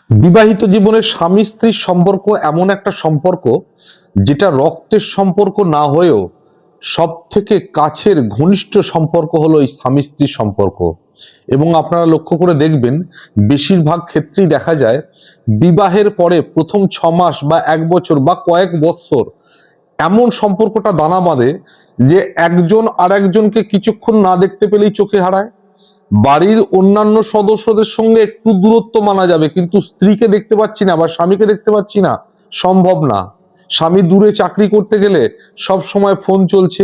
বিবাহিত জীবনে স্বামী স্ত্রীর সম্পর্ক এমন একটা সম্পর্ক যেটা রক্তের সম্পর্ক না হয়েও সব থেকে কাছের ঘনিষ্ঠ সম্পর্ক হলো এই স্বামী স্ত্রীর সম্পর্ক। এবং আপনারা লক্ষ্য করে দেখবেন বেশিরভাগ ক্ষেত্রেই দেখা যায় বিবাহের পরে প্রথম 6 মাস বা 1 বছর বা কয়েক বৎসর এমন সম্পর্কটা দানা বাঁধে যে একজন আর একজনকে কিছুক্ষণ না দেখতে পেলেই চোখে হারায়। বাড়ির অন্যান্য সদস্যদের সঙ্গে একটু দূরত্ব মানা যাবে, কিন্তু স্ত্রীকে দেখতে পাচ্ছি না বা স্বামীকে দেখতে পাচ্ছি না, সম্ভব না। স্বামী দূরে চাকরি করতে গেলে সব সময় ফোন চলছে,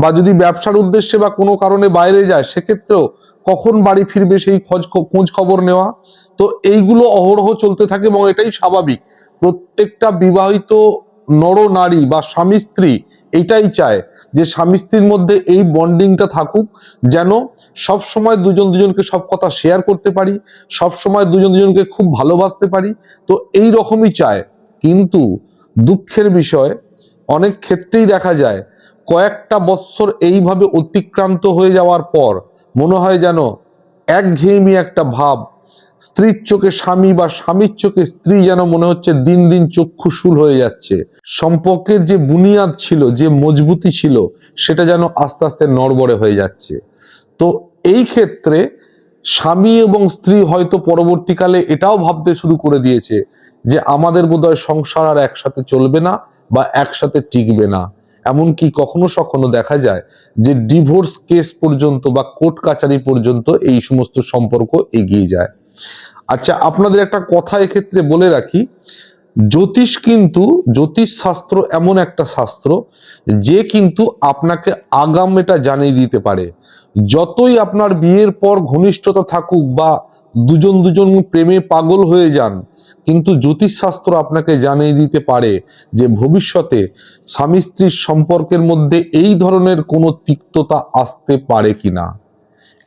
বা যদি ব্যবসার উদ্দেশ্যে বা কোনো কারণে বাইরে যায় সেক্ষেত্রেও কখন বাড়ি ফিরবে সেই খোঁজ খবর নেওয়া। তো এইগুলো অহরহ চলতে থাকে এবং এটাই স্বাভাবিক। প্রত্যেকটা বিবাহিত নর নারী বা স্বামী স্ত্রী এটাই চায় যে স্বামী স্ত্রীর মধ্যে এই বন্ডিংটা থাকুক, যেন সব সময় দুজন দুজনকে সব কথা শেয়ার করতে পারি, সব সময় দুজন দুজনকে খুব ভালোবাসতে পারি। তো এই রকমই চায়। কিন্তু দুঃখের বিষয়, অনেক ক্ষেত্রেই দেখা যায় কয়েকটা বৎসর এইভাবে অতিক্রান্ত হয়ে যাওয়ার পর মনে হয় যেন একঘেয়েমি একটা ভাব, স্ত্রীর চোখে স্বামী বা স্বামীর চোখে স্ত্রী যেন মনে হচ্ছে দিন দিন চক্ষুশূল হয়ে যাচ্ছে। সম্পর্কের যে বুনিয়াদ ছিল, যে মজবুতি ছিল, সেটা যেন আস্তে আস্তে নড়বড়ে হয়ে যাচ্ছে। তো এই ক্ষেত্রে স্বামী এবং স্ত্রী হয়তো পরবর্তীকালে এটাও ভাবতে শুরু করে দিয়েছে যে আমাদের বোধহয় সংসার আর একসাথে চলবে না বা একসাথে টিকবে না। এমনকি কখনো কখনো দেখা যায় যে ডিভোর্স কেস পর্যন্ত বা কোর্ট কাচারি পর্যন্ত এই সমস্ত সম্পর্ক এগিয়ে যায়। আচ্ছা, আপনাদের একটা কথা এক্ষেত্রে বলে রাখি, জ্যোতিষ শাস্ত্র এমন একটা শাস্ত্র যে কিন্তু আপনাকে আগাম এটা জানিয়ে দিতে পারে। যতই আপনার বিয়ের পর ঘনিষ্ঠতা থাকুক বা দুজন দুজন প্রেমে পাগল হয়ে যান, কিন্তু জ্যোতিষ শাস্ত্র আপনাকে জানিয়ে দিতে পারে যে ভবিষ্যতে স্বামী স্ত্রীর সম্পর্কের মধ্যে এই ধরনের কোনো তিক্ততা আসতে পারে কিনা।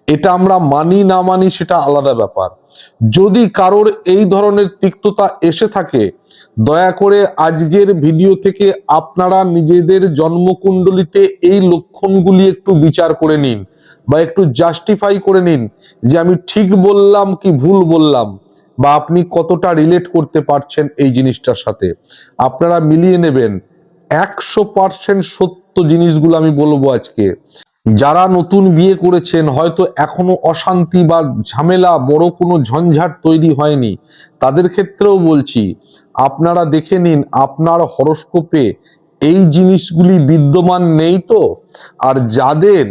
এটা আমরা মানি না মানি সেটা আলাদা ব্যাপার। যদি কারোর এই ধরনের তিক্ততা এসে থাকে, দয়া করে আজকের ভিডিও থেকে আপনারা নিজেদের জন্মকুণ্ডলিতে এই লক্ষণগুলি একটু বিচার করে নিন বা একটু জাস্টিফাই করে নিন যে আমি ঠিক বললাম কি ভুল বললাম, বা আপনি কতটা রিলেট করতে পারছেন এই জিনিসটার সাথে। আপনারা মিলিয়ে নেবেন। 100% সত্য জিনিসগুলো আমি বলবো আজকে। যারা নতুন বিয়ে করেছেন, হয়তো এখনো অশান্তি বা ঝামেলা, বড় কোনো ঝঞ্ঝাট তৈরি হয়নি, তাদের ক্ষেত্রেও বলছি আপনারা দেখে নিন আপনার হরোস্কোপে এই জিনিসগুলি বিদ্যমান নেই তো। আর যাদের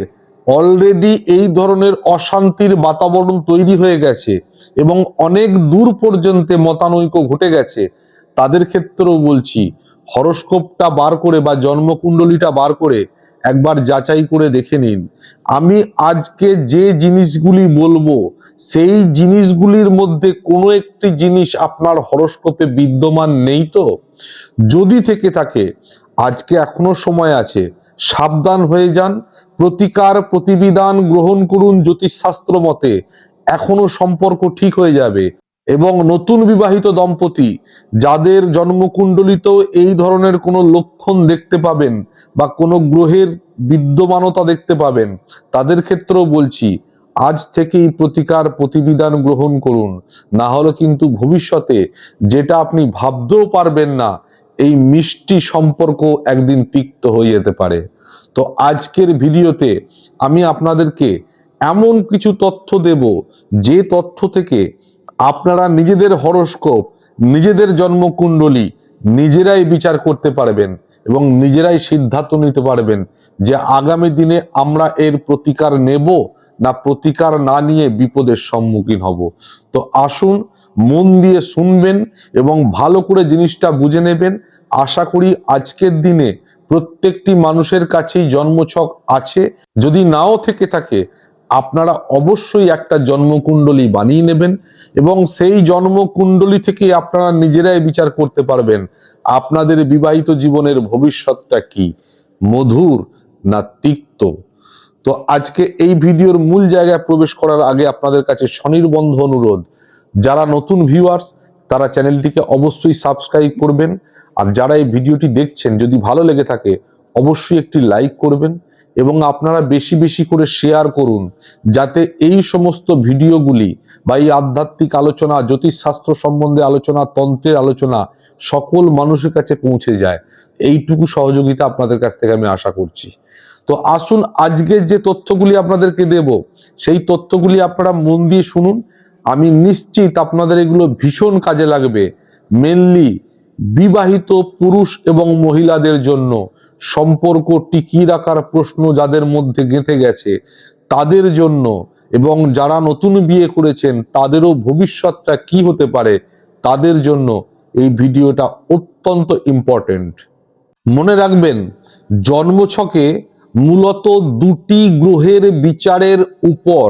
অলরেডি এই ধরনের অশান্তির বাতাবরণ তৈরি হয়ে গেছে এবং অনেক দূর পর্যন্ত মতানৈক্য ঘটে গেছে, তাদের ক্ষেত্রেও বলছি হরোস্কোপটা বার করে বা জন্মকুণ্ডলীটা বার করে একবার যাচাই করে দেখে নিন। আমি আজকে যে জিনিসগুলি বলবো সেই জিনিসগুলির মধ্যে কোনো একটি জিনিস আপনার হরোস্কোপে বিদ্যমান নেই তো। যদি থেকে থাকে আজকে এখনো সময় আছে, সাবধান হয়ে যান, প্রতিকার প্রতিবিধান গ্রহণ করুন জ্যোতিষশাস্ত্র মতে, এখনো সম্পর্ক ঠিক হয়ে যাবে। এবং নতুন বিবাহিত দম্পতি যাদের জন্মকুণ্ডলিতেও এই ধরনের কোনো লক্ষণ দেখতে পাবেন বা কোনো গ্রহের বিদ্যমানতা দেখতে পাবেন, তাদের ক্ষেত্রেও বলছি আজ থেকেই প্রতিকার প্রতিবিধান গ্রহণ করুন। না হলে কিন্তু ভবিষ্যতে যেটা আপনি ভাবতেও পারবেন না, এই মিষ্টি সম্পর্ক একদিন তিক্ত হয়ে যেতে পারে। তো আজকের ভিডিওতে আমি আপনাদেরকে এমন কিছু তথ্য দেব যে তথ্য থেকে আপনারা নিজেদের হরোস্কোপ, নিজেদের জন্মকুণ্ডলী নিজেরাই বিচার করতে পারবেন এবং নিজেরাই সিদ্ধান্ত নিতে পারবেন যে আগামী দিনে আমরা এর প্রতিকার নেব না প্রতিকার না নিয়ে বিপদের সম্মুখীন হব। তো আসুন, মন দিয়ে শুনবেন এবং ভালো করে জিনিসটা বুঝে নেবেন। আশা করি আজকের দিনে প্রত্যেকটি মানুষের কাছেই জন্মছক আছে। যদি নাও থেকে থাকে, আপনারা অবশ্যই একটা জন্মকুণ্ডলী বানিয়ে নেবেন এবং সেই জন্মকুণ্ডলী থেকে আপনারা নিজেরাই বিচার করতে পারবেন আপনাদের বিবাহিত জীবনের ভবিষ্যৎটা কি, মধুর না তিক্ত। তো আজকে এই ভিডিওর মূল জায়গায় প্রবেশ করার আগে আপনাদের কাছে স্বনির্বন্ধ অনুরোধ, যারা নতুন ভিউয়ার্স তারা চ্যানেলটিকে অবশ্যই সাবস্ক্রাইব করবেন। আর যারা এই ভিডিওটি দেখছেন, যদি ভালো লেগে থাকে অবশ্যই একটি লাইক করবেন এবং আপনারা বেশি বেশি করে শেয়ার করুন, যাতে এই সমস্ত ভিডিওগুলি বা এই আধ্যাত্মিক আলোচনা, জ্যোতিষশাস্ত্র সম্বন্ধে আলোচনা, তন্ত্রের আলোচনা সকল মানুষের কাছে পৌঁছে যায়। এইটুকু সহযোগিতা আপনাদের কাছ থেকে আমি আশা করছি। তো আসুন, আজকের যে তথ্যগুলি আপনাদেরকে দেব সেই তথ্যগুলি আপনারা মন দিয়ে শুনুন। আমি নিশ্চিত আপনাদের এগুলো ভীষণ কাজে লাগবে। মেনলি বিবাহিত পুরুষ এবং মহিলাদের জন্য, সম্পর্ক টিকিয়ে রাখার প্রশ্ন যাদের মধ্যে গেঁথে গেছে তাদের জন্য, এবং যারা নতুন বিয়ে করেছেন তাদেরও ভবিষ্যৎটা কি হতে পারে তাদের জন্য এই ভিডিওটা অত্যন্ত ইম্পর্টেন্ট। মনে রাখবেন, জন্মছকে মূলত দুটি গ্রহের বিচারের উপর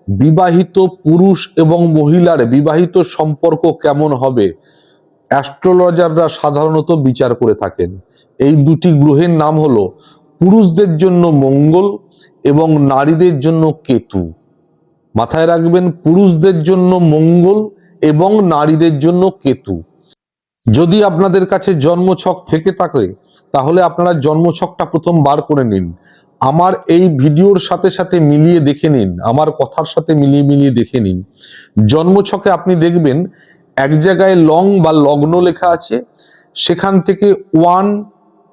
বিবাহিত পুরুষ এবং মহিলার বিবাহিত সম্পর্ক কেমন হবে অ্যাস্ট্রোলজাররা সাধারণত বিচার করে থাকেন। এই দুটি গ্রহের নাম হলো পুরুষদের জন্য মঙ্গল এবং নারীদের জন্য কেতু। মাথায় রাখবেন, পুরুষদের জন্য মঙ্গল এবং নারীদের জন্য কেতু। যদি আপনাদের কাছে জন্মছক থেকে থাকে তাহলে আপনারা জন্মছকটা প্রথম বার করে নিন, আমার এই ভিডিওর সাথে সাথে মিলিয়ে দেখে নিন, আমার কথার সাথে মিলিয়ে দেখে নিন। জন্মছকে আপনি দেখবেন এক জায়গায় লং বা লগ্ন লেখা আছে, সেখান থেকে 1,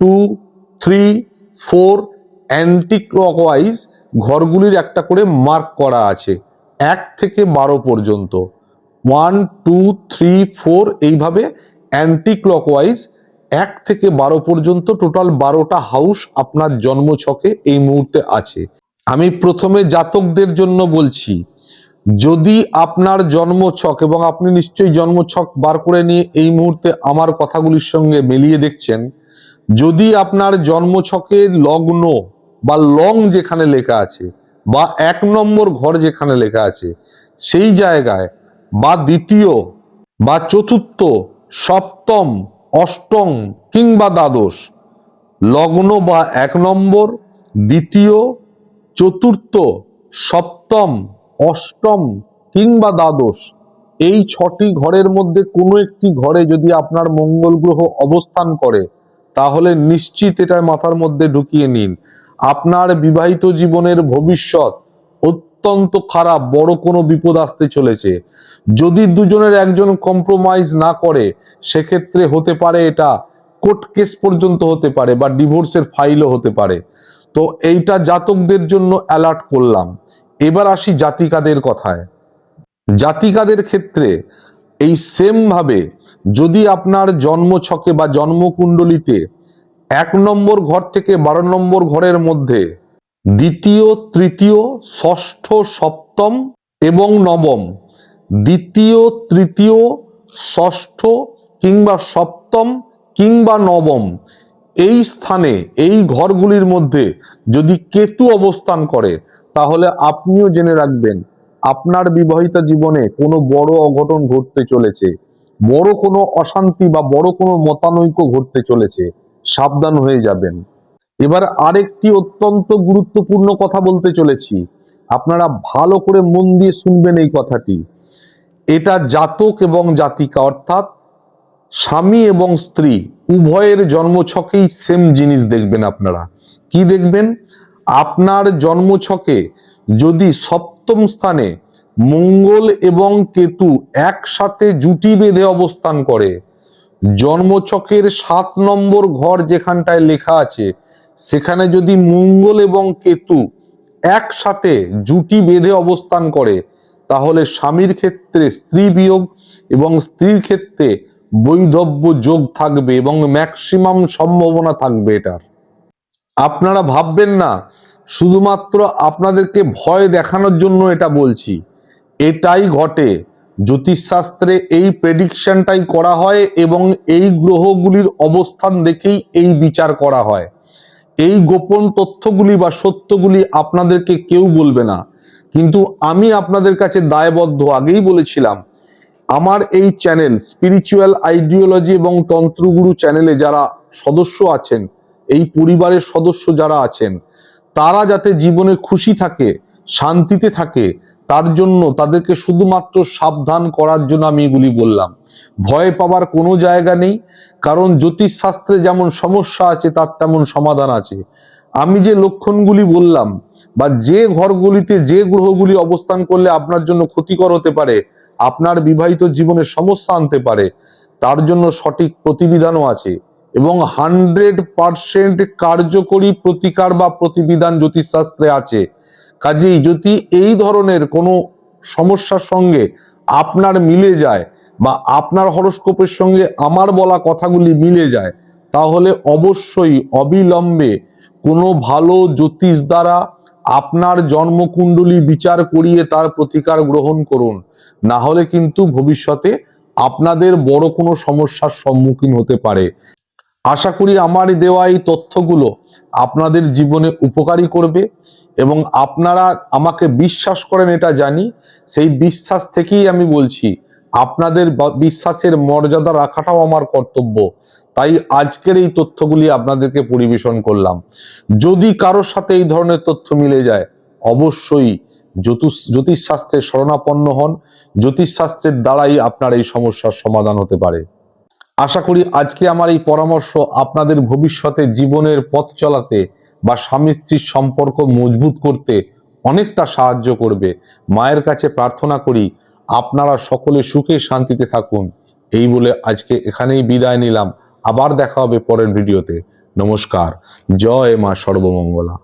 2, 3, 4 অ্যান্টি ক্লকওয়াইজ ঘরগুলির একটা করে মার্ক করা আছে 1 থেকে 12 পর্যন্ত। 1, 2, 3, 4 এইভাবে অ্যান্টি ক্লকওয়াইজ 1 থেকে 12 পর্যন্ত টোটাল 12টা হাউস আপনার জন্মছকে এই মুহূর্তে আছে। আমি প্রথমে জাতকদের জন্য বলছি, যদি আপনার জন্মছক, এবং আপনি নিশ্চয়ই জন্মছক বার করে নিয়ে এই মুহূর্তে আমার কথাগুলির সঙ্গে মিলিয়ে দেখছেন, যদি আপনার জন্মছকে লগ্ন বা লং যেখানে লেখা আছে বা 1 নম্বর ঘর যেখানে লেখা আছে সেই জায়গায় বা দ্বিতীয় বা চতুর্থ, সপ্তম, অষ্টম কিংবা দ্বাদশ লগ্ন বা 1 নম্বর, দ্বিতীয়, চতুর্থ, সপ্তম, অষ্টম কিংবা দ্বাদশ এই 6টি ঘরের মধ্যে কোনো একটি ঘরে যদি আপনার মঙ্গল গ্রহ অবস্থান করে তাহলে নিশ্চিত এটা মাথার মধ্যে ঢুকিয়ে নিন, আপনার বিবাহিত জীবনের ভবিষ্যৎ অত্যন্ত খারাপ, বড় কোনো বিপদ আসতে চলেছে। যদি দুজনের একজন কম্প্রোমাইজ না করে সেক্ষেত্রে হতে পারে এটা কোর্ট কেস পর্যন্ত হতে পারে বা ডিভোর্সের ফাইলও হতে পারে। তো এইটা জাতকদের জন্য অ্যালার্ট করলাম। এবার আসি জাতিকাদের কথায়। জাতিকাদের ক্ষেত্রে এই সেম ভাবে যদি আপনার জন্মছকে বা জন্মকুণ্ডলিতে 1 নম্বর ঘর থেকে 12 নম্বর ঘরের মধ্যে দ্বিতীয়, তৃতীয়, ষষ্ঠ, সপ্তম এবং নবম, দ্বিতীয়, তৃতীয়, ষষ্ঠ কিংবা সপ্তম কিংবা নবম এই স্থানে, এই ঘরগুলির মধ্যে যদি কেতু অবস্থান করে তাহলে আপনিও জেনে রাখবেন আপনার বিবাহিত জীবনে কোনো বড় অঘটন ঘটতে চলেছে, বড় কোনো অশান্তি বা বড় কোনো মতানৈক্য ঘটতে চলেছে, সাবধান হয়ে যাবেন। এবার আরেকটি অত্যন্ত গুরুত্বপূর্ণ কথা বলতে চলেছি, আপনারা ভালো করে মন দিয়ে শুনবেন এই কথাটি। এটা জাতক এবং জাতিকা অর্থাৎ স্বামী এবং স্ত্রী উভয়ের জন্মছকেই সেম জিনিস দেখবেন। আপনারা কি দেখবেন? আপনার জন্মছকে যদি সপ্তম স্থানে মঙ্গল এবং কেতু একসাথে জুটি বেঁধে অবস্থান করে, জন্মছকের 7 নম্বর ঘর যেখানটায় লেখা আছে সেখানে যদি মঙ্গল এবং কেতু একসাথে জুটি বেঁধে অবস্থান করে তাহলে স্বামীর ক্ষেত্রে স্ত্রী বিয়োগ এবং স্ত্রীর ক্ষেত্রে বৈধব্য যোগ থাকবে এবং ম্যাক্সিমাম সম্ভাবনা থাকবে এটার। আপনারা ভাববেন না শুধুমাত্র আপনাদেরকে ভয় দেখানোর জন্য এটা বলছি, এটাই ঘটে। জ্যোতিষশাস্ত্রে এই প্রেডিকশনটাই করা হয় এবং এই গ্রহগুলির অবস্থান দেখেই এই বিচার করা হয়। এই গোপন তথ্যগুলি বা সত্যগুলি আপনাদেরকে কেউ বলবে না, কিন্তু আমি আপনাদের কাছে দায়বদ্ধ। আগেই বলেছিলাম, আমার এই চ্যানেল স্পিরিচুয়াল আইডিওলজি এবং তন্ত্রগুরু চ্যানেলে যারা সদস্য আছেন, এই পরিবারের সদস্য যারা আছেন, তারা যাতে জীবনে খুশি থাকে, শান্তিতে থাকে, তার জন্য তাদেরকে শুধুমাত্র সাবধান করার জন্য আমি এগুলি বললাম। ভয় পাওয়ার কোনো জায়গা নেই, কারণ জ্যোতিষশাস্ত্রে যেমন সমস্যা আছে তার তেমন সমাধান আছে। আমি যে লক্ষণগুলি বললাম বা যে ঘরগুলিতে যে গ্রহগুলি অবস্থান করলে আপনার জন্য ক্ষতিকর হতে পারে, আপনার বিবাহিত জীবনে সমস্যা আনতে পারে, তার জন্য সঠিক প্রতিবিধানও আছে এবং 100% কার্যকরী প্রতিকার বা প্রতিবিধান জ্যোতিষশাস্ত্রে আছে। কাজেই যদি এই ধরনের কোনো সমস্যার সঙ্গে আপনার মিলে যায় বা আপনার হরোস্কোপের সঙ্গে আমার বলা কথাগুলি মিলে যায়, তাহলে অবশ্যই অবিলম্বে কোনো ভালো জ্যোতিষ দ্বারা আপনার জন্মকুণ্ডলী বিচার করিয়ে তার প্রতিকার গ্রহণ করুন। না হলে কিন্তু ভবিষ্যতে আপনাদের বড় কোনো সমস্যার সম্মুখীন হতে পারে। আশা করি আমার দেওয়া এই তথ্যগুলো আপনাদের জীবনে উপকারী করবে এবং আপনারা আমাকে বিশ্বাস করেন এটা জানি। সেই বিশ্বাস থেকেই আমি বলছি, আপনাদের বিশ্বাসের মর্যাদা রাখাটাও আমার কর্তব্য। তাই আজকের এই তথ্যগুলি আপনাদেরকে পরিবেশন করলাম। যদি কারোর সাথে এই ধরনের তথ্য মিলে যায়, অবশ্যই জ্যোতিষশাস্ত্রের শরণাপন্ন হন। জ্যোতিষশাস্ত্রের দ্বারাই আপনার এই সমস্যার সমাধান হতে পারে। আশা করি আজকে আমার এই পরামর্শ আপনাদের ভবিষ্যতে জীবনের পথ চলাতে বা স্বামী স্ত্রীর সম্পর্ক মজবুত করতে অনেকটা সাহায্য করবে। মায়ের কাছে প্রার্থনা করি আপনারা সকলে সুখে শান্তিতে থাকুন। এই বলে আজকে এখানেই বিদায় নিলাম। আবার দেখা হবে পরের ভিডিওতে। নমস্কার। জয় মা সর্বমঙ্গলা।